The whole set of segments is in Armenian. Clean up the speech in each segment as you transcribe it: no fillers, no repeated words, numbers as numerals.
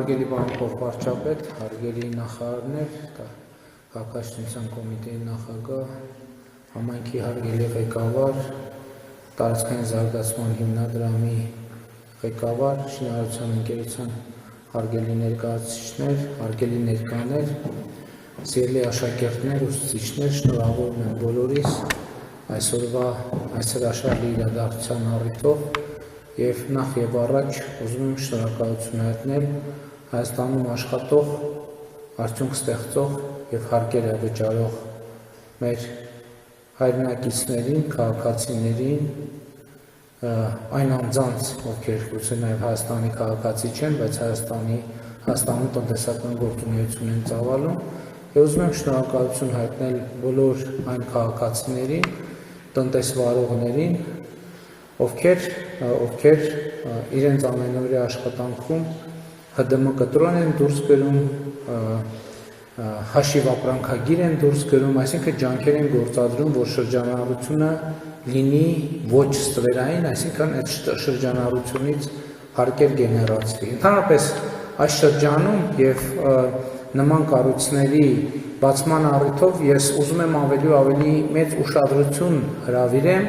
Հարգելի պարոն փոխվարչապետ, հարգելի նախարարներ, քաղաքաշինության կոմիտեի նախագահ, համայնքի հարգելի ղեկավար, տարածքային զարգացման հիմնադրամի ղեկավար, շինարարության ընկերության հարգելի ներկայացուցիչներ, հարգելի ներկաներ, սիրելի աշակերտներ, ուսուցիչներ, շնորհավորում եմ բոլորիս այսօրվա այս հրաշալի իրադարձության առիթով և նախ և առաջ ուզում եմ շնորհակալություն հայտնել Հայաստանում աշխատող, արդյունք ստեղծող և հարկերը վճարող մեր հայրենակիցներին, քաղաքացիներին, այն անձանց, ովքեր գուցե նաև Հայաստանի քաղաքացի չեն, բայց Հայաստանում տնտեսական գործունեություն են ծավալում, և ուզում եմ շնորհակալություն հայտնել բոլոր այն քաղաքացիներին, տնտեսվարողներին, ովքեր իրենց ամենօրյա աշխատանքում ՀԴՄ կտրոն են դուրս գրում, հաշիվ ապրանքագիր են դուրս գրում, այսինքն ջանքեր են գործադրում, որ շրջանառությունը լինի ոչ ստվերային, այսինքն այդ շրջանառությունից հարկեր գեներացվի։ Ընդհանրապես այս շրջանում և նման կառույցների բացման առիթով ես ուզում եմ ավելի ու ավելի մեծ ուշադրություն հրավիրեմ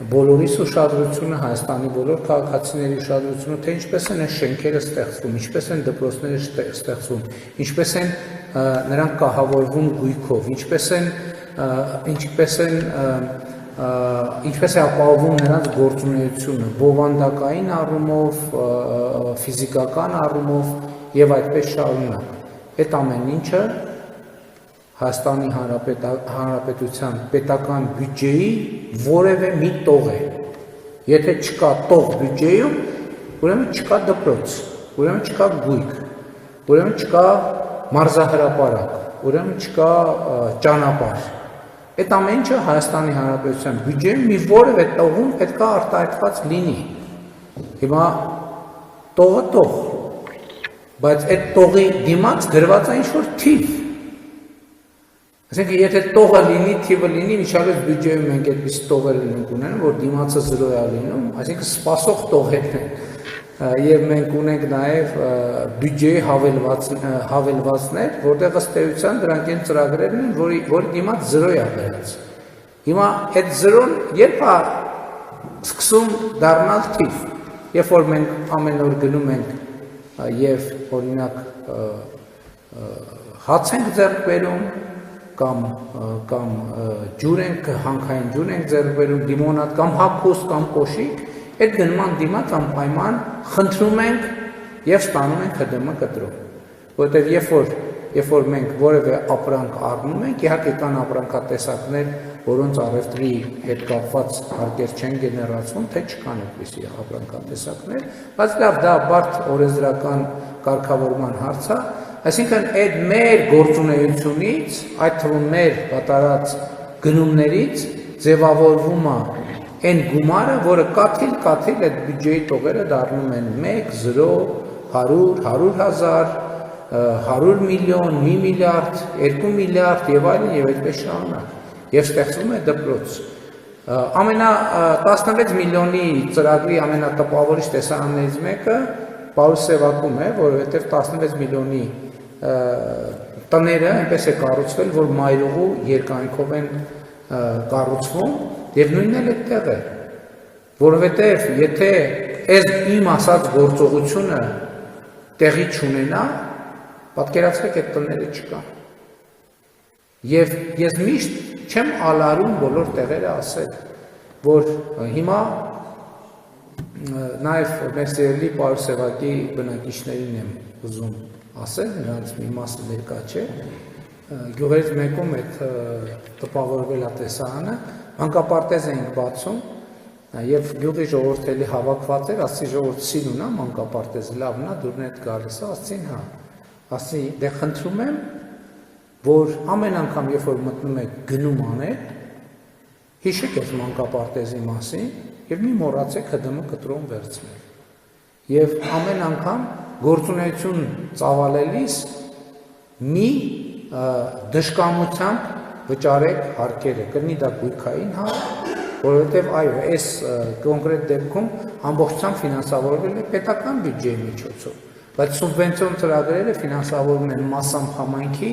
բոլորիս ուշադրությունը, Հայաստանի բոլոր քաղաքացիների ուշադրությունը, թե ինչպես են այս շենքերը ստեղծվում, ինչպես են դպրոցները ստեղծվում, ինչպես են նրանք կահավորվում գույքով, ինչպես է ապահովում նրանց գործունեությունը, բովանդակային առումով, ֆիզիկական առումով և այդպես շարունակ։ Այդ ամեն ինչը Հայաստանի Հանրապետության պետական բյուջեի որևէ մի տող է։ Եթե չկա տող բյուջեում, ուրեմն չկա դպրոց, ուրեմն չկա գույք, ուրեմն չկա մարզահրապարակ, ուրեմն չկա ճանապարհ։ Այդ ամեն ինչը Հայաստանի Հանրապետության բյուջեում մի որևէ տողում պետք է արտահայտված լինի։ Հիմա տողը տող, բայց այդ տողի դիմաց գրված է ինչ-որ թիվ։ Այսինքն, եթե տողը լինի, թիվը լինի, միջավայր բյուջեում մենք այդպես տողեր ենք ունենում, որ դիմացը 0 է լինում, այսինքն սպասող տողերն են, և մենք ունենք նաև բյուջեի հավելվածներ, որտեղ ըստ էության դրանք են ծրագրերն են, որի դիմաց 0 է գրած։ Հիմա այդ 0-ն երբ է սկսում դառնալ թիվ, երբ որ մենք ամեն օր գնում ենք և օրինակ հաց ենք ձեռք բերում, կամ հանքային ջուր ենք ձեռք բերում, լիմոնադ կամ հագուստ կամ կոշիկ, այդ գնման դիմաց անպայման խնդրում ենք և ստանում ենք ՀԴՄ կտրում, որովհետև երբ որ մենք որևէ ապրանք առնում ենք, իհարկե կան ապրանքատեսակներ, որոնց առևտրի հետ կապված հարկեր չեն գեներացվում, թե չկան այդպիսի ապրանքատեսակներ, բայց լավ, դա բարդ օրենսդրական կարգավորման հարց է, այսինքն այդ մեր գործունեությունից, այդ թվում մեր կատարած գնումներից ձևավորվում է այն գումարը, որը կաթիլ այդ բյուջեի տողերը դառնում են 1, 0, 100, 100,000, 100 միլիոն, 1 միլիարդ, 2 միլիարդ և այլն և այդպես շարունակ, և ստեղծվում է դպրոց։ 16 միլիոնի ծրագրի ամենատպավորիչ տեսարաններից մեկը Պարուսևակում է, որովհետև 16 միլիոնի տները այնպես է կառուցվել, որ մայրուղու երկայնքով են կառուցվում և նույնն էլ այդտեղ է, որովհետև եթե այս իմ ասած գործողությունը տեղի չունենա, պատկերացրեք այդ տները չկան։ Եվ ես միշտ չեմ ալարում բոլոր տեղերը ասել, որ հիմա նաև մեր սիրելի Պարուսևակի բնակիչներին եմ ուզում ասել, նրանց մի մասը ներկա չէ, գյուղերից մեկում այդ տպավորվել է տեսարանը, մանկապարտեզ էինք բացում և գյուղի ժողովուրդը էլի հավաքված էր, ասեցի ժողովուրդ սին ունա մանկապարտեզը, լավն է, դուրն էդ գալիս է, ասեցին հա, ասեցի դե խնդրում եմ, որ ամեն անգամ երբ որ մտնում եք գնում անել, հիշեք այդ մանկապարտեզի մասին և մի մոռացեք ՀԴՄ կտրոն վերցնել։ Եվ ամեն անգամ գործունեություն ծավալելիս մի դժկամությամբ վճարեք հարկերը, կլինի դա գույքային հարկ, որովհետև այո, այս կոնկրետ դեպքում ամբողջությամբ ֆինանսավորվել է պետական բյուջեի միջոցով, Բայց սուբվենցիոն ծրագրերը ֆինանսավորվում են մասամբ համայնքի,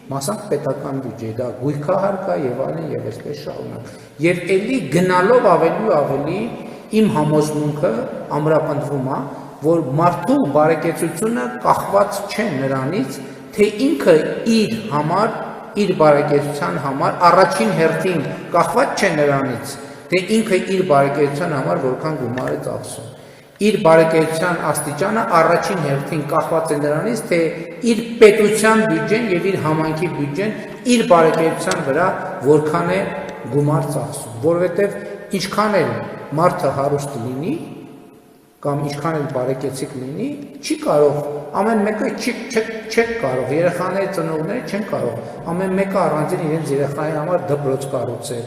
մասամբ պետական բյուջեի, դա գույքահարկա եւ այլն եւ այսպես շարունակ։ Եվ ելի գնալով ավելի իմ համոզմունքը ամրապնդվում է, որ մարդու բարեկեցությունը կախված չէ նրանից, թե ինքը իր համար, իր բարեկեցության համար առաջին հերթին կախված չէ նրանից, թե ինքը իր բարեկեցության համար որքան գումար է ծախսում։ Իր բարեկեցության աստիճանը առաջին հերթին կախված է նրանից, թե իր պետության բյուջեն եւ իր համայնքի բյուջեն իր բարեկեցության վրա որքան է գումար ծախսում, որովհետեւ ինչքան էլ մարդը հարուստ լինի կամ ինչքան էլ բարեկեցիկ լինի, չի կարող, ամեն մեկը չեք կարող, երեխաների ծնողները չեն կարող, ամեն մեկը առանձին իրենց երեխայի համար դպրոց կառուցել,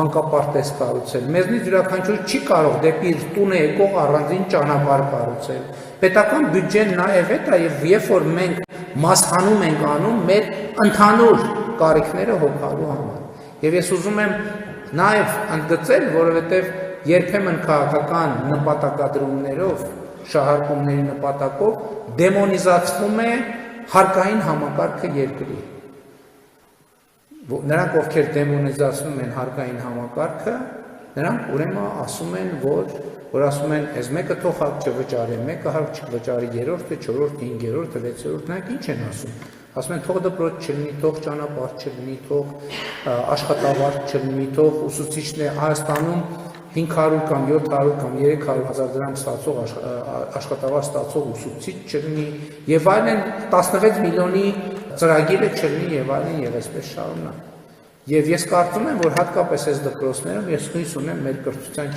մանկապարտեզ կառուցել, մեզնից յուրաքանչյուր չի կարող դեպի իր տունը եկող առանձին ճանապարհ կառուցել։ Պետական բյուջեն նաև է դա եւ երբ որ մենք մասհանում ենք անում մեր ընդհանուր կարիքները հոգալու համար։ Եվ ես ուզում եմ նաև ընդգծել, որովհետեւ երբեմն քաղաքական նպատակադրումներով, շահարկումների նպատակով դեմոնիզացվում է հարկային համակարգը երկրի։ Նրանք ովքեր դեմոնիզացնում են հարկային համակարգը, նրանք ուրեմն ասում են, որ ասում են, այս մեկը թող հարկ չվճարի, մեկը հարկ չվճարի, երրորդը, չորրորդը, հինգերորդը, վեցերորդը, նրանք ինչ են ասում։ Ասում են, թող դպրոց չլինի, թող ճանապարհ չլինի, թող աշխատավարձ չլինի, թող ուսուցիչներ Հայաստանում 500 կամ 700 կամ 300 հազար դրամ ստացող աշխատավարձ ստացող ուսուցիչ չլինի եւ այլն 16 միլիոնի ծրագիրը չլինի եւ այլն եւ այսպես շարունակ։ Եվ ես կարծում եմ, որ հատկապես այս դպրոցներում ես հույս ունեմ մեր կրթության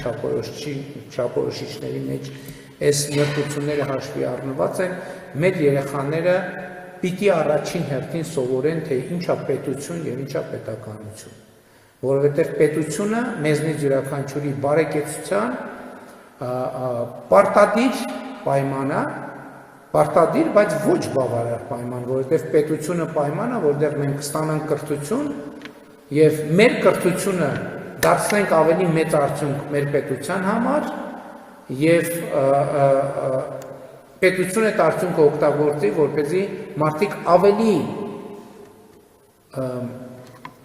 չափորոշիչների մեջ այս նրբությունները հաշվի առնված են, մեր երեխաները պիտի առաջին հերթին սովորեն, թե ինչա պետություն եւ ինչա պետականություն։ Որովհետև պետությունը մեզնից յուրաքանչյուրի բարեկեցության պարտադիր պայման է, պարտադիր, բայց ոչ բավարար պայման, որովհետև պետությունը պայման է, որտեղ մենք կստանանք կրթություն եւ մեր կրթությունը դարձնենք ավելի մեծ արդյունք մեր պետության համար եւ պետությունը այդ արդյունքը օգտագործի, որպեսզի մարդիկ ավելի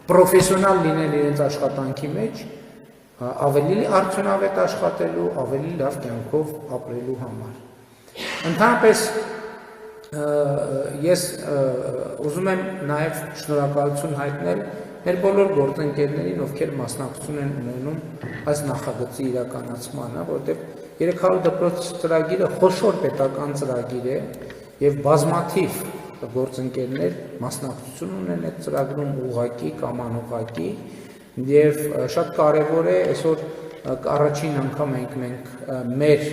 պրոֆեսիոնալ լինեն իրենց աշխատանքի մեջ, ավելի արդյունավետ աշխատելու, ավելի լավ կյանքով ապրելու համար։ Ընդհանրապես ես ուզում եմ նաև շնորհակալություն հայտնել մեր բոլոր գործընկերներին, ովքեր մասնակցություն են ունենում այս նախագծի իրականացմանը, որտեղ 300 դպրոց ծրագիրը խոշոր պետական ծրագիր է եւ բազմաթիվ գործընկերներ մասնակցություն ունեն այդ ծրագրում ուղղակի կամ անուղղակի եւ շատ կարեւոր է այսօր առաջին անգամ մենք մեր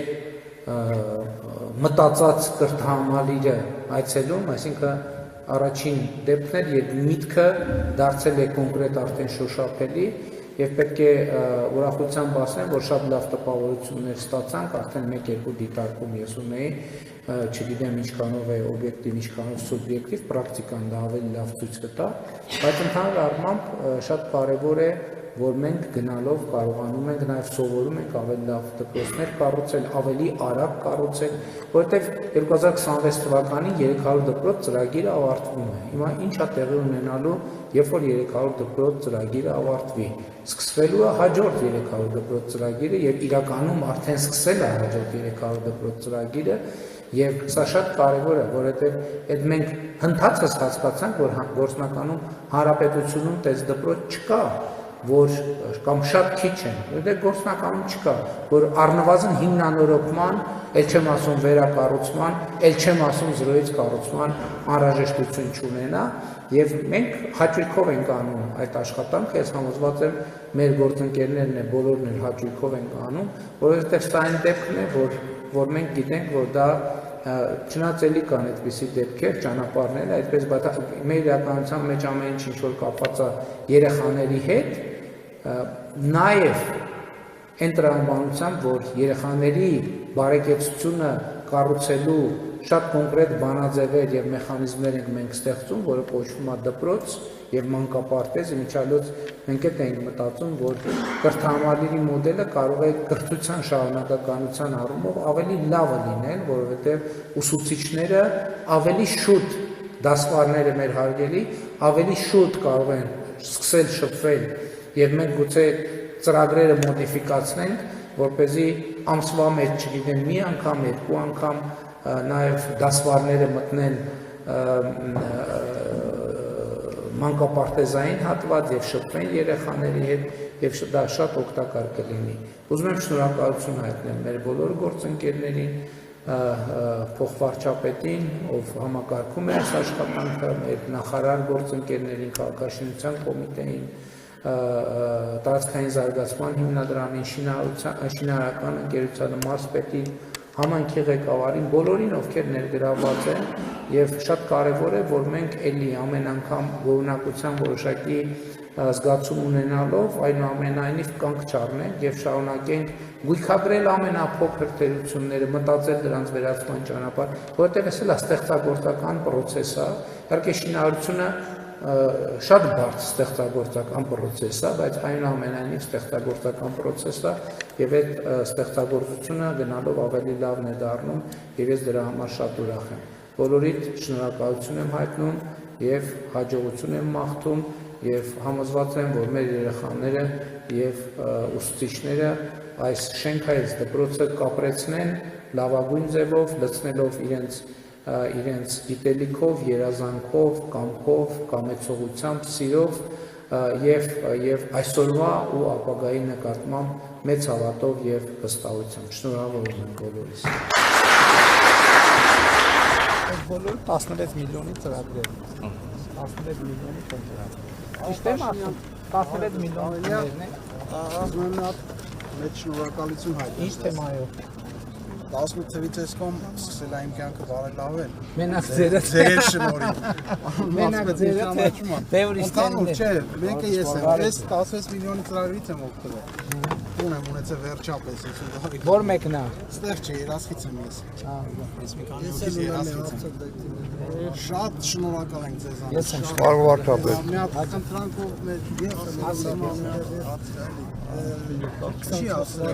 մտածած կրթահամալիրը այցելում, այսինքն առաջին դեպքն էր, երբ միտքը դարձել է կոնկրետ արդեն շոշափելի եւ պետք է ուրախությամբ ասեմ, որ շատ լավ տպավորություններ ստացանք, արդեն 1-2 դիտարկում ես ունեի, չգիտեմ ինչքանով է օբյեկտիվ, ինչքանով սուբյեկտիվ, պրակտիկան դա ավելի լավ ցույց կտա, բայց ընդհանուր առմամբ շատ կարեւոր է, որ մենք գնալով կարողանում ենք նաև սովորում ենք ավելի լավ դպրոցներ կառուցել, ավելի արագ կառուցել, որովհետև 2026 թվականին 300 դպրոց ծրագիրը ավարտվում է։ Հիմա ինչ է տեղի ունենալու, երբ որ 300 դպրոց ծրագիրը ավարտվի։ Սկսվելու է հաջորդ 300 դպրոց ծրագիրը եւ իրականում արդեն սկսել է հաջորդ 300 դպրոց ծրագիրը եւ սա շատ կարեւոր է, որովհետեւ այդ մենք հնդածս հասկացանք, որ գործնականում հանրապետությունում տես դպրոց չկա, որ կամ շատ քիչ են, որտեղ գործնականում չկա, որ առնվազն հիմնանորոգման, ել չեմ ասում վերակառուցման, ել չեմ ասում զրոյից կառուցման անհրաժեշտություն չունենա, եւ մենք հաճույքով ենք անում այդ աշխատանքը, ես համոզված եմ մեր գործընկերներն է, բոլորն էլ հաճույքով ենք անում, որովհետեւ սա այն դեպքն է, որ մենք գիտենք, որ դա չնայած էլի կան այդպիսի դեպքեր, ճանապարհներ, այդպես, բայց մեր իրականության մեջ ամեն ինչ որ կապված է երեխաների հետ, նաև այն տրամաբանությամբ, որ երեխաների բարեկեցությունը կառուցելու շատ կոնկրետ բանաձևեր եւ մեխանիզմներ ենք մենք ստեղծում, որը կոչվում է դպրոց, եւ մանկապարտեզ իմիջիալոց մենք էլ ենք մտածում, որ կրթահամալիրի մոդելը կարող է կրթության շարունակականության առումով ավելի լավը լինել, որովհետեւ ուսուցիչները ավելի շուտ դասվարները մեր հարգելի ավելի շուտ կարող են սկսել շփվել եւ մենք գուցե ծրագրերը մոդիֆիկացնենք, որպեսզի ամսվա մեջ չգիտեմ մի անգամ, երկու անգամ նաև դասվարները մտնեն մանկապարտեզային հատված եւ շփվեն երեխաների հետ եւ դա շատ օգտակար կլինի։ Ուզում եմ շնորհակալություն հայտնել մեր բոլոր գործընկերներին, փոխվարչապետին, ով համակարգում է այս աշխատանքը, մեր նախարար գործընկերներին, քաղաքաշինության կոմիտեին, տարածքային զարգացման հիմնադրամին, շինարարական ընկերությանը, մարզպետին, համայնքի ղեկավարին, բոլորին, ովքեր ներգրավված են եւ շատ կարեւոր է, որ մենք էլի ամեն անգամ գոհունակության որոշակի զգացում ունենալով այնուամենայնիվ կանգ չառնենք եւ շարունակենք գույքագրել ամենափոքր թերությունները, մտածել դրանց վերացման ճանապարհ, որովհետեւ էս էլ է ստեղծագործական process է, իհարկե շինարարությունը շատ բարդ ստեղծագործական process է, բայց այնուամենայնիվ ստեղծագործական process է եւ այդ ստեղծագործությունը գնալով ավելի լավն է դառնում եւ ես դրա համար շատ ուրախ եմ։ Բոլորիդ շնորհակալություն եմ հայտնում եւ հաջողություն եմ մաղթում եւ համոզված եմ, որ մեր երեխաները եւ ուսուցիչները այս շենքայից դպրոցը կապրեցնեն լավագույն ձևով, լցնելով իրենց գիտելիքով, երազանքով, կամքով, կամեցողությամբ, սիրով եւ այսօրվա ու ապագայի նկատմամբ մեծ հավատով եւ վստահությամբ։ Շնորհավորում եմ բոլորիս։ Այս բոլոր 16 միլիոնի ծրագրեր։ 16 միլիոնի ծրագրեր։ Ճիշտ եմ ասում, 16 միլիոններն է։ Ուզում եմ մեծ շնորհակալություն հայտնել։ Ինչ թեմայով։ 18 թվից եսկոմ սկսել է իմ կյանքը բարելավել։ Մենակ ձերը ձեր շնորհիվ։ Մենակ ձերը թե ուրիշներն չէ, մեկը ես եմ։ Ես 16 միլիոնի ծրագրից եմ օգտվել։ Տուն եմ ունեցել վերջապես 50 տարի։ Որ մեկն է։ Ստեղ չէ, երասխից եմ ես։ Ես մի քանի Ես երասխից եմ։ Շատ շնորհակալ ենք ձեզանից։ Ես եմ շնորհակալ։ Մի հատ խնդրանքով մեր չի ասել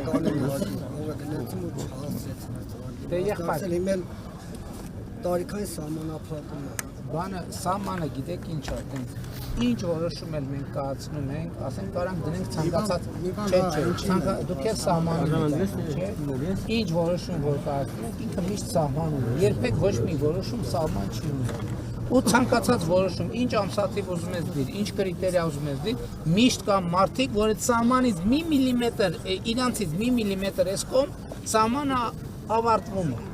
Դե եղբայր Իմեն տարիքային սահմանափակում է։ բանը սահմանը գիտեք ինչ է, ինչ որոշում էլ մենք կայացնում ենք, ասենք կարանք դնենք ցանկացած չէ, դուք էլ սահմանում եք, չէ, ինչ որոշում որ կայացնում ենք, ինքը միշտ սահման ունի, երբեք ոչ մի որոշում սահման չի ունի։ Ու ցանկացած որոշում, ինչ ամսաթիվ ուզում ես դիր, ինչ կրիտերիա ուզում ես դիր, միշտ կան մարդիկ, որ այդ սահմանից մի միլիմետր, իրանցից մի միլիմետր էսկոմ սահմանը ավարտվում է։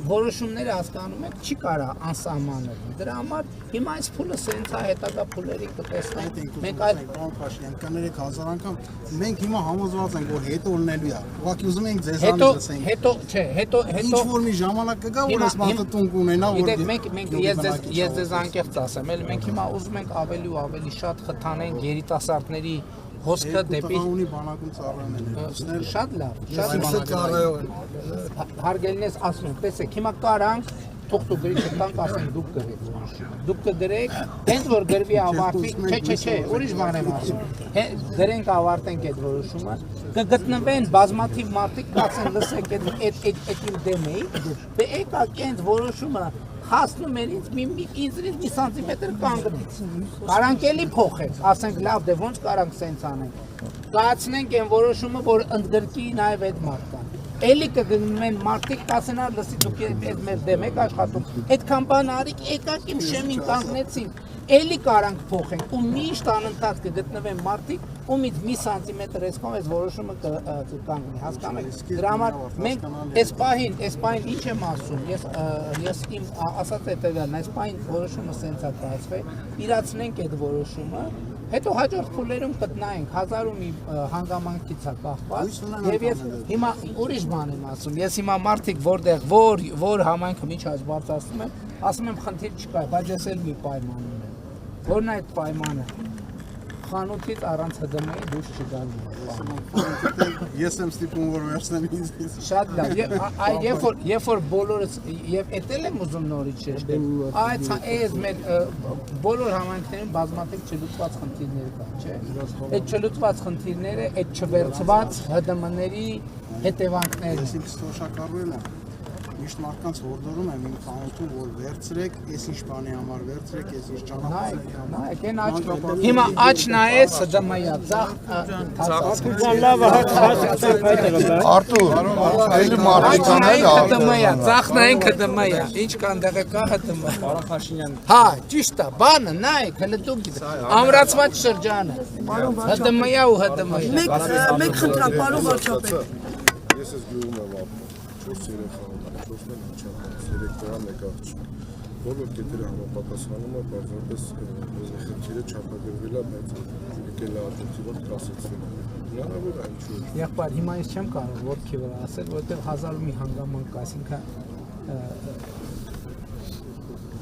Որոշումները հասկանում եք, չի կարա անսահմանել։ Դրա համար հիմա այս փուլը սենց է, հետագա փուլերի կտեսնենք։ Մենք այլ կներեք հազար անգամ մենք հիմա համոզված ենք, որ հետո լինելու է։ Ուղղակի ուզում ենք ձեզանից լսենք։ Հետո, չէ, հետո ինչ որ մի ժամանակ կգա, որ այս մարդը տուն կունենա, որ մենք ես ձեզ անկեղծ ասեմ, էլ մենք հիմա ուզում ենք ավելի ու ավելի շատ խթանենք երիտասարդների հոսքը դեպի ունի բանակում ծառայել։ Շատ լավ, Շատ ծառայող են։ հարգելինս ասում եմ, տեսեք, հիմա կարանք թուղթու գրիչը տանք ասենք դուք գրեք։ Դուք կգրեք, հենց որ գրվի ավարտի, չէ, ուրիշ բան եմ ասում։ Գրենք ավարտենք այդ որոշումը, կգտնվեն բազմաթիվ մարդիկ, կասեն լսեք այդ իմ դեմ էի, դե եկակ այդ որոշումը հասնում էր ինձ մի սանտիմետր կանգնեց։ Կարանք էլի փոխենք, ասենք լավ, դե ոնց կարանք սենց անենք։ Կայացնենք այն որոշումը, որ ընդգրկի նաև այդ մարդկան։ Էլի կգնեն մարդիկ կասենար լսի դուք այդ մեր դեմ եք աշխատում։ Այդքան բան արիք, եկակ իմ շեմին կանգնեցին։ Էլի կարանք փոխենք ու միշտ անընդհատ կգտնվեն մարդիկ, ումից մի սանտիմետր էսկոմ այս որոշումը կկանգնի, հասկանում եք։ Դրա համար մենք այս պահին ինչ եմ ասում, ես իմ ասած հետևյալն, այս պահին որոշումը սենց է կայացվել, իրացնենք այդ որոշումը, հետո հաջորդ փուլերում կտնայենք, հազար ու մի հանգամանքից է կախված, եւ ես հիմա ուրիշ բան եմ ասում, ես հիմա մարդիկ որտեղ որ համայնքը ինչ հաշ բարձրացնում եմ, ասում եմ խնդիր չկա, բայց ես էլ մի պայման ունեմ։ Որն է այդ պայմանը։ Խանութից առանց ՀԴՄ-ի դուրս չգալու։ Ես եմ ստիպում որ վերցնեմ ինձ։ Շատ լավ։ Երբ որ բոլորս եւ էտել եմ ուզում նորից շեշտել, այս մեր բոլոր համայնքներում բազմաթիվ չլուծված խնդիրներ կան, չէ՞։ Այդ չլուծված խնդիրները, այդ չվերցված ՀԴՄ-ների հետևանքները։ Ես ինքս թոշակառուել եմ։ Միշտ մարդկանց հորդորում եմ իմ խանութում որ վերցրեք, այս ինչ բանի համար վերցրեք, այս ինչ ճանապարհ։ Նայեք, այն աչ։ Հիմա աչ նայես ՀԴՄ-յա, ծախ Արտուր, այլ մարդիկ ՀԴՄ-յա, ծախնային ՀԴՄ-յա, ինչ կան դեղը կա ՀԴՄ։ Պարոն Փաշինյան։ Հա, ճիշտ է, բանը նայեք, հələ դուք գիտեք։ Ամրացված շրջանը։ ՀԴՄ-յա ու ՀԴՄ-յա։ Մեկ խնդրեմ, պարոն վարչապետ։ Ես ես գյուղում եմ ապրում, 4 երեխա ունեմ, 4-ն եմ իջանում, 3 տղա, 1 աղջիկ։ Բոլոր կետերը համապատասխանում է, պարզապես խնդիրը չափագրվել է, բայց եկել է արդյունքով կասեցրել։ Հնարավոր է ինչ-որ։ Եղբայր, հիմա ես չեմ կարող ոտքի վրա ասել, որովհետև 1000-ի հանգամանք կա, այսինքն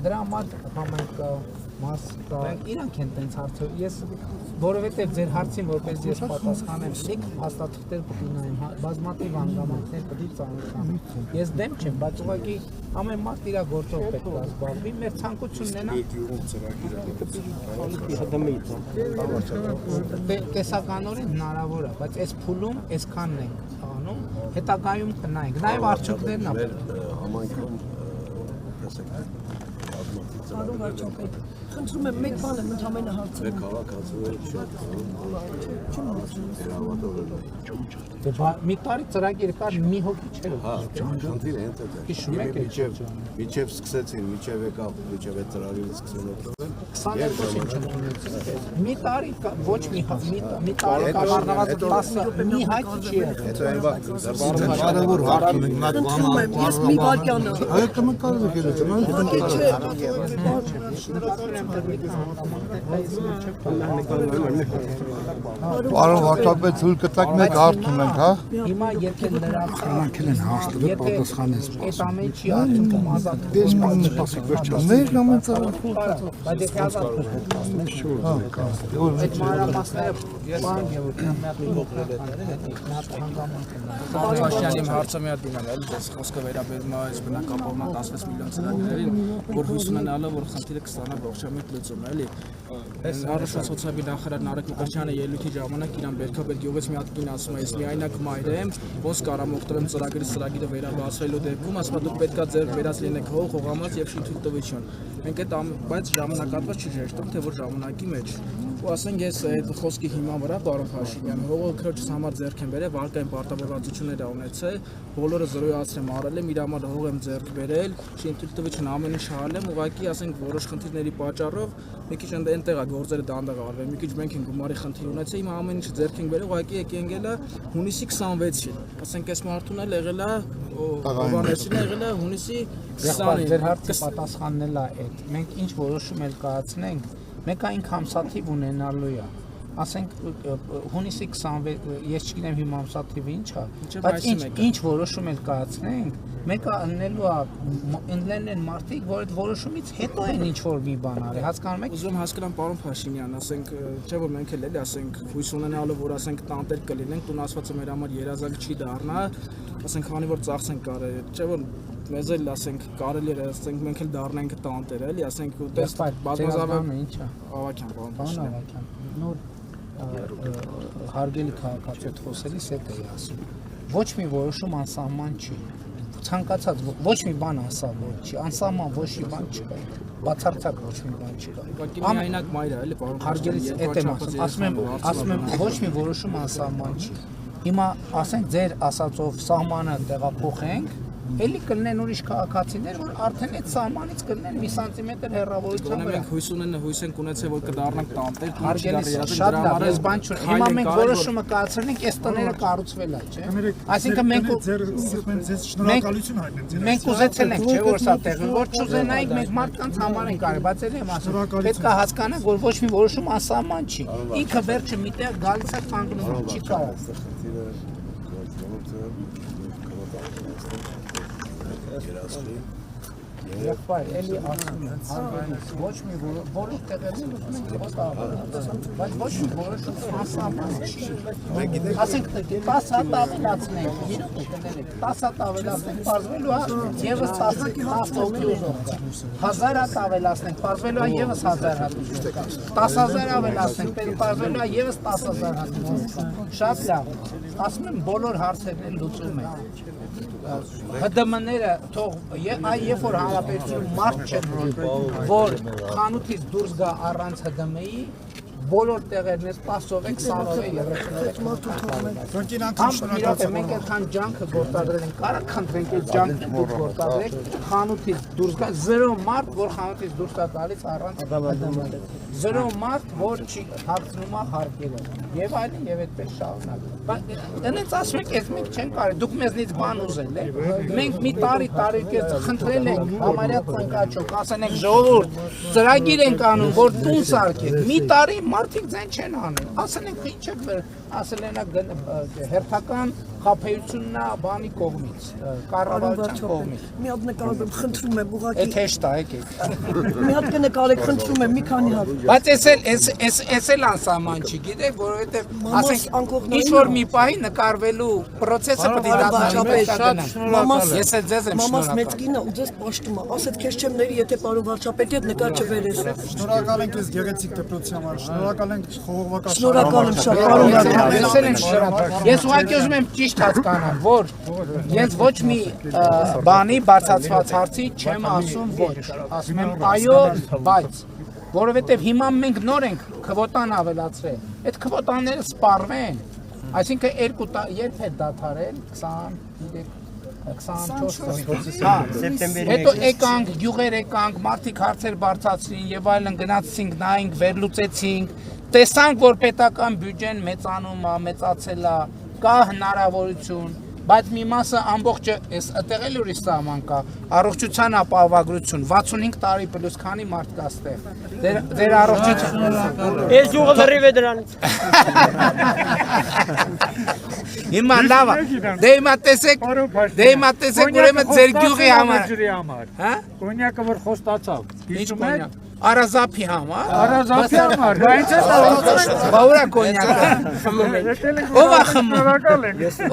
դրա համար համայնք կա, մաս կա, իրանք են տենց հարցը, ես որովհետև ձեր հարցին որպես ես պատասխանեմ, լիք հաստատություններ պետք է նայեմ, բազմաթիվ հանգամանքներ պետք է ծանոթանամ։ Ես դեմ չեմ, բայց ուղղակի ամեն մարդ իր գործով պետք է զբաղվի, մեր ցանկությունն է Գյուղում ծրագիր է։ տեսականորեն հնարավոր է, բայց այս փուլում այսքանն ենք անում, հետագայում կնայենք, նաև արդյունքներն է։ Համայնքում Պարոն վարչապետ, խնդրում եմ մեկ բան եմ ընդհանրապես հարցնում։ Մի տարի ծրագիր կար, մի հոգի չէր։ խնդիրը հենց այդ է։ Հիշում եք Միջև սկսեցին, միջև եկավ, միջև այդ ծրագիրը սկսեն օգտվել։ 22-ին չընդունեցին։ Մի տարի ոչ մի տարի կառնված 10 մի հայտ չի եղել։ Հետո այն բան Կարևոր հարց ունենք, Խնդրում եմ, ես մի վարքյան եմ։ այո, կմկարել եք Պարոն վարչապետ, թույլ կտակ մեկ հարց ունենք, հա։ Հիմա եթե լրացնենք են հաստատել պատասխանես։ Այդ ամենի արդյունքում ազատ։ Մեր ամեն ծառայություն Բայց եթե ազատ այդ մանրամասները բան գեւորքան Փաշինյանի հարցը մի հատ դիմել էլի, դες խոսքը վերաբերում է այս բնակապահովման 16 միլիոն ծրագրերին, որ հույս ունենալը, որ խնդիրը կստանա ողջամիտ լուծում, էլի։ Առողջության սոցիալի նախարար Նարեկ Մկրտչյանը ելույթի ժամանակ իրան Բերքաբեր գյուղից մի հատ կին ասում է, ես միայնակ մայր եմ, ոնց կարամ օգտվեմ ծրագիրը վերաբացվելու դեպքում, ասում է դուք պետքա ձեր վերած լինեք հողամաս եւ շինթույլտվություն։ Մենք այդ բայց ժամանակատված չի շեշտում, թե որ ժամանակի մեջ ու ասենք ես այդ խոսքի հիման վրա պարոն Փաշինյան հողը քրոջս համար ձեռք եմ բերել, վարկային պարտավորվածություններ ունեցել, բոլորը զրոյացրեմ արել եմ, իր համար հող եմ ձեռք բերել, շինթույլտվություն ամեն ինչ արել եմ, ուղղակի ասենք որոշ խնդիրների պատճառով մի քիչ այնտեղ է գործերը դանդաղ արվել, մի քիչ մենք ենք գումարի խնդիր ունեցել, հիմա ամեն ինչ ձեռք ենք բերել, ուղղակի եկել է հունիսի 26-ին, ասենք այս մարդուն էլ եղել է Հովհաննեսին եղել է հունիսի 20-ին։ Ձեր հարցի պատասխանն էլ է այդ։ Մենք ինչ որոշում էլ կայացնենք, մեկը ինք ամսաթիվ ունենալու է։ Ասենք հունիսի 26, ես չգիտեմ հիմա ամսաթիվը ինչ է, բայց ինչ որոշում էլ կայացնենք, մեկը ըննելու է ընլեն մարդիկ, որ այդ որոշումից հետո են ինչ որ մի բան արել, հասկանում եք։ Ուզում հասկանամ պարոն Փաշինյան, ասենք, չէ՞ որ մենք էլ էլի ասենք հույս ունենալով, որ ասենք տանտեր կլինենք, տուն ասվածը մեր համար երազանք չի դառնա, ասենք քանի որ ծախսենք կարել, չէ՞ որ մեզ էլ ասենք կարելի է ասենք մենք էլ դառնանք տանտեր, էլի, ասենք ուտես բազմազավակ ինչ է։ Ավակյան պարոն Փաշինյան։ Նոր հարգելի քաղաքացիոտ խոսելիս հետ էի ասում։ Ոչ մի որոշում անսահման չի։ Ցանկացած ոչ մի բան անսահման չի, անսահման ոչ մի բան չկա։ Բացարձակ ոչ մի բան չկա։ Ուղղակի միայնակ մայր է, էլի պարոն Հարգելից այդ եմ ասում եմ ոչ մի որոշում անսահման չի։ Հիմա ասենք ձեր ասածով սահմանը տեղափոխենք, էլի կլինեն ուրիշ քաղաքացիներ, որ արդեն այդ սահմանից կլինեն մի սանտիմետր հեռավորության վրա։ Մենք հույս ենք ունեցել, որ կդառնանք տանտեր, Հարգելի շատ լավ, ես բան չունեմ։ Հիմա մենք որոշումը կայացրենք, այս տները կառուցվել է, չէ՞։ Այսինքն մենք ուզեցել ենք, չէ՞ որ սա տեղի, որ չուզենայինք, մենք մարդկանց համար ենք արել, բայց էլի եմ ասում, պետք է հասկանանք, որ ոչ մի որոշում անսահման չի։ Ինքը վերջը միտեղ գալիս է կանգնում, չի կարող։ Եղբայր, էլի ասում եմ, հարգելիս, ոչ մի բոլոր տեղերում ուզում ենք խոստավորել, բայց ոչ մի որոշում անսահման չի։ Ասենք 10 հատ ավելացնենք, 10 հատ ավելացնենք, պարզվելու է ևս 10 հոգի ուզող կա, 1000 հատ ավելացնենք, պարզվելու է ևս 1000 հատ ուզող կա, 10,000 ավելացնենք, պարզվելու է ևս 10,000 հատ ուզող կա, շատ լավ, ասում եմ բոլոր հարցերն լուծում ենք։ ՀԴՄ-ները թող երբ որ հանրապետություն մարդ չեն որ խանութից դուրս գա առանց ՀԴՄ-ի բոլոր տեղերն էս 10-ով է 20-ով է 30-ով է մենք այդքան ջանքը գործադրել ենք կարա խնդրենք այդ ջանքը դուք գործադրեք խանութից դուրս գա 0 մարդ որ խանութից դուրս է գալիս առանց ՀԴՄ-ի 0 մարդ որ չի հացնում է հարկերը եւ այլն եւ այդպես շարունակ դրանից ասում եք ես մենք չենք կարի դուք մեզնից բան ուզել եք մենք մի տարի կես խնդրել ենք համարյա ծնկաչոք ասել ենք ժողովուրդ ծրագիր ենք անում որ տուն սարքեք մի տարի մարդիկ ձեն չեն անում ասել ենք ինչ եք վեր ասել են հերթական խափեությունն է բանի կողմից կառավարության կողմից մի հատ նկարում խնդրում եմ ուղղակի այդ հեշտ է եկեք մի հատ կնկարեք խնդրում եմ մի քանի հատ բայց էս էլ անսահման չի գիտեք որովհետեւ ասենք ինչ որ մի պահի նկարվելու process-ը պետք է դառնա շատ շնորհակալ ես էլ ձեզ եմ մամաս շնորհակալ մեծ կինը ու ձեզ պաշտում է ասეთ քեզ չեմ ների եթե պարոն վարչապետի հետ նկար չվերես Շնորհակալ ենք այս գեղեցիկ դպրոցի համար, շնորհակալ ենք խողովակաշարժ։ շնորհակալ եմ շատ պարոն վարչապետ Ես եմ շնորհակալ ես ուղղակի ուզում եմ ճիշտ հասկանալ որ ես ոչ մի բանի բարձրացված հարցի չեմ ասում ոչ ասում եմ այո բայց որովհետև հիմա մենք նոր ենք քվոտան ավելացրել այդ քվոտաները սպառվեն այսինքն երբ է դադարել 24 սեպտեմբերի հետո եկանք գյուղեր եկանք մարդիկ հարցեր բարձրացրին եւ այլն գնացինք նայինք վերլուծեցինք տեսանք որ պետական բյուջեն մեծանում է մեծացել է կա հնարավորություն բայց մի մասը ամբողջը էս այդտեղ ուրիշ սահման կա առողջության ապահովագրություն 65 տարի պլյուս քանի մարդ կա այդտեղ դեր առողջություն Ես յուղը լրիվ է դրանից Հիմա լավ է դե հիմա տեսեք ուրեմն ձեր գյուղի համար հա Կոնյակը որ խոստացավ Ինչ կոնյակ Արազապի համար Արազապի համար բայց Բաուրա կոնյակը Ո՞վ է խմում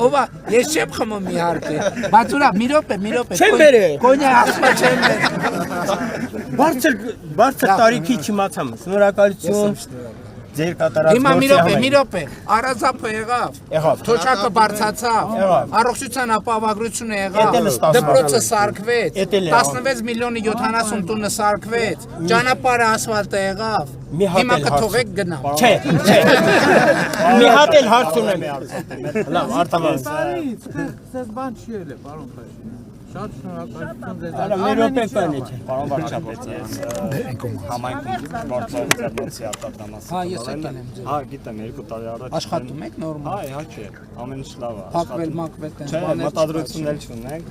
Ո՞վ է ես չեմ խմում իհարկե բայց ուրա մի րոպե Չեմ բերել կոնյակ ասում չեմ բերել Բարձր տարիքի չիմացամ Շնորհակալություն Ձեր կատարած Հիմա մի րոպե Արազապը եղավ Թոշակը բարձացավ Առողջության ապահովագրությունը եղավ Դպրոցը սարքվեց 16 միլիոնի 70 տունը սարքվեց Ճանապարհը ասֆալտը եղավ Հիմա կթողեք գնա Չէ Մի հատ էլ հարց ունեմ Լավ արտավան Ձեզ բան չի ելել պարոն Փաշինյան Շատ շնորհակալություն ձեզ Արա մի րոպե կանի չէ Պարոն վարչապետ ես համայնքում գործող ձեռնոցի արտադրամասը Հա ես եկել եմ ձեր Հա գիտեմ 2 տարի առաջ Աշխատում եք նորմալ Հա իհարկե ամեն ինչ լավ է Փակվել մակվել տենց Չէ բաներ մտադրություն էլ չունենք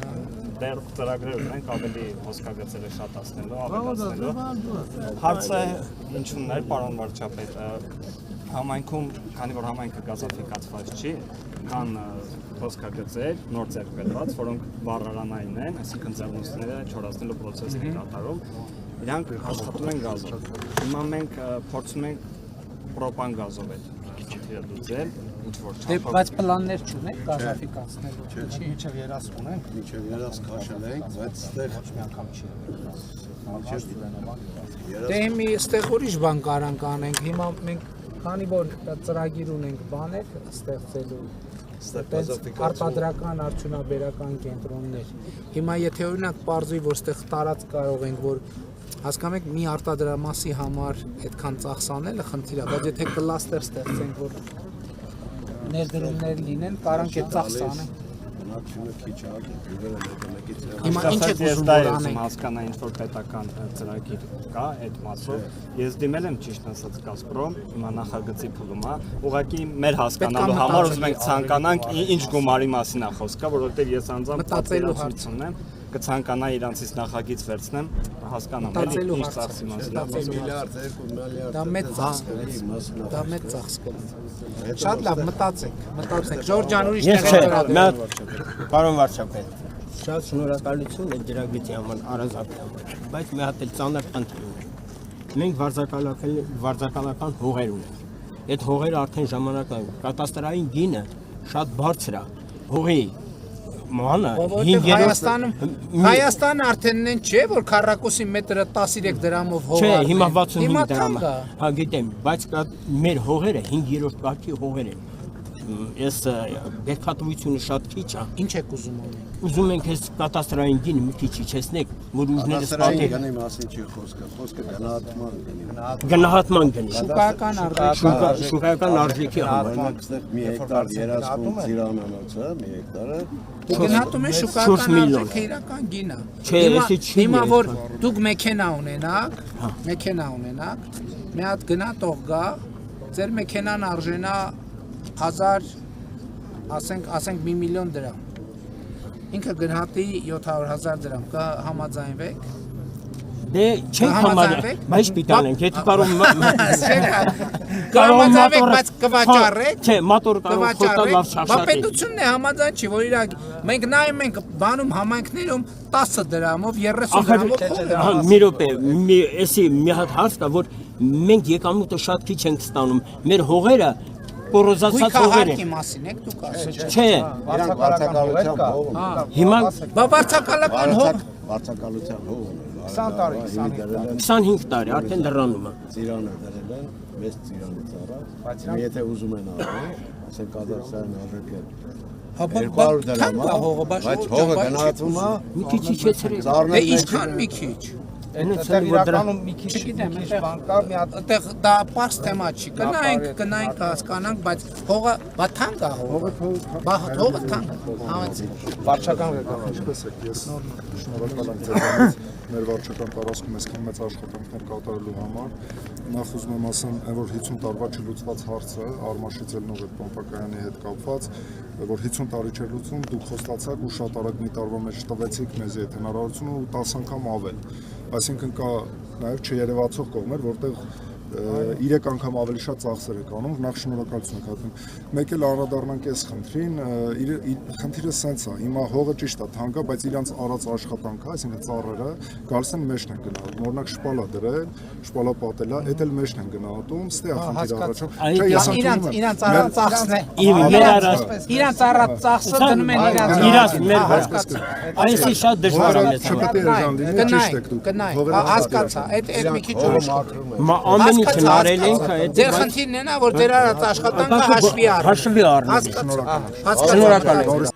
դեռ ծրագրեր ունենք ավելի հոսքագծերը շատացնելու ավելացնելու Հարցը ինչու՞մն էր պարոն վարչապետ համայնքում քանի որ համայնքը գազաֆիկացված չի կան հոսքագծեր նոր ձեռք բերված, որոնք վառարանային են, այսինքն ձեռնոցները չորացնելու process-ն է կատարում։ Իրանք աշխատում են գազով։ Հիմա մենք փորձում ենք պրոպան գազով այդ քիչը լուծել, ինչ որ չափով։ Բայց պլաններ չունեք գազաֆիկացնելու։ Չէ, միջև երաս ունենք, միջև երաս քաշել ենք, բայց այդտեղ ոչ մի անգամ չի եղել։ Դե մի այստեղ ուրիշ բան կարանք անենք։ Հիմա մենք քանի որ ծրագիր ունենք բաներ ստեղծելու արտադրական արդյունաբերական կենտրոններ։ Հիմա եթե օրինակ պարզվի, որ ստեղ տարած կարող ենք, որ հասկանում եք մի արտադրամասի համար այդքան ծախսանելը խնդիր է, բայց եթե կլաստեր ստեղծենք, որ ներդրումներ լինեն, կարանք այդ ծախսը անենք։ Հիմա ինչ եք ուզում որ անենք։ Հասկանա ինչ որ պետական ծրագիր կա այդ մասով։ Ես դիմել եմ ճիշտ ասած Գազպրոմ, հիմա նախագծի փուլում է։ Ուղղակի մեր հասկանալու համար ուզում ենք ցանկանանք ինչ գումարի մասին է խոսքը, որովհետև ես անձամբ պատվիրացություն եմ, կցանկանայի իրանցից նախագիծ վերցնեմ, հասկանամ էլի ինչ ծախսի մասին է խոսքը։ Դա մեծ ծախս կլինի։ Դա մեծ ծախս կլինի։ Շատ լավ, մտածեք։ Ժորժ ջան, ուրիշ Ես տեղ չէ, պարոն վարչապետ, Շատ շնորհակալություն այդ դրագծի համար, Արազատի համար, բայց մի հատ էլ ծանր խնդիր ունենք։ Մենք վարձակալական հողեր ունենք։ Այդ հողերը արդեն ժամանակային կատաստրային գինը շատ բարձր է։ Հողի մանը 5 Հայաստանը արդեն նեն չէ, որ քառակուսի մետրը 13 դրամով հող չէ, արդեն։ հիմա 65 դրամ թանկ է։ Հա գիտեմ, բայց մեր հողերը 5-րդ կարգի հողեր են։ Ես բերքատվությունը շատ քիչ է։ Ինչ եք ուզում ունենք։ Ուզում ենք այս կատաստրային գինը մի քիչ իջեցնեք, որ ուժներս պատի գնի մասին չի խոսքը գնահատման գնի։ Գնահատման գնի։ Շուկայական արժեք, շուկայական արժեքի համար։ Այստեղ մի հեկտար երազքում ծիրանանոցը, մի հեկտարը գնահատում են շուկայական արժեքը իրական գինը։ Չէ, էսի չի։ Հիմա որ դուք մեքենա ունենաք, մի հատ գնահատող գա, ձեր մեքենան արժենա 1000, ասենք 1 միլիոն դրամ։ Ինքը գնահատի 700,000 դրամ, կհամաձայնվեք։ Դե չենք համաձայնվեք, բայց պիտան ենք, եթե կարող կհամաձայնվեք, բայց կվաճառեք։ Չէ, մոտոր կարող խոտալ լավ շարժարի։ Բայց պետությունն է համաձայն չի, որ իրակ մենք նայում ենք բանում համայնքներում 10 դրամով 30 դրամով։ Մի րոպե, էսի մի հատ հարց կա, որ մենք եկամուտը շատ քիչ ենք ստանում։ Մեր հողերը կորոզացած հողեր են։ Մասին եք դուք ասում։ Չէ, վարձակալության հողը։ հիմա վարձակալական հող 20 տարի, 25 տարի արդեն դրանում է։ Ծիրանը դրել են, մեծ ծիրանից առաջ, եթե ուզում են արել, ասենք Կազախստանի արժեքը 200 դրամ է, բայց հողը գնահատվում է Մի քիչ իջեցրեք։ Դե ինչքան մի քիչ։ Այդտեղ իրականում մի քիչ բան կա, մի հատ Այդտեղ դա պարզ թեմա չի։ Գնայինք հասկանանք, բայց հողը բաթանք է հողը։ Հողը թանկ։ վարչական ղեկավար։ Ինչպես եք, ես շնորհակալ եմ ձեզանից մեր վարչական տարածքում այսքան մեծ աշխատանքներ կատարելու համար։ Նախ ուզում եմ ասեմ, որ 50 տարվա չլուծված հարցը Արմաշի Ձելնով այդ պոմպակայանի հետ կապված, որ 50 տարի չէր լուծվում, դուք խոստացաք ու շատ արագ մի տարվա մեջ տվեցիք մեզ այդ հնարավորությունը ու 10 անգամ ավել։ Այսինքն կա նաև չերևացող կողմեր, որտեղ 3 անգամ ավելի շատ ծախսեր եք անում, նախ շնորհակալություն եք հատում։ Մեկ էլ անդրադառնանք այս խնդրին, խնդիրը սենց է, հիմա հողը ճիշտ է, թանկ է, բայց իրանց արած աշխատանքը, այսինքն ծառերը գալիս են մեջն են գնահատում, օրինակ շպալա դրել, շպալա պատել է, դա էլ մեջն են գնահատում, ստե է խնդիրը առաջանում։ Չէ, ես ընդունում եմ։ Իրանց առած ծախսն է։ Իրանց առած ծախսը դնում են իրանց մեր այսի շատ դժվար է մեզ։ Չպետք է ժան լինի, ճիշտ եք դուք։ Հասկացա, այդ մի քիչ ուրիշ։ Ամեն ինչն արել ենք, այդ Ձեր խնդիրն է նա, որ ձեր արած աշխատանքը հաշվի առնի։ հաշվի առնի։ Հասկացա։ Շնորհակալ եմ։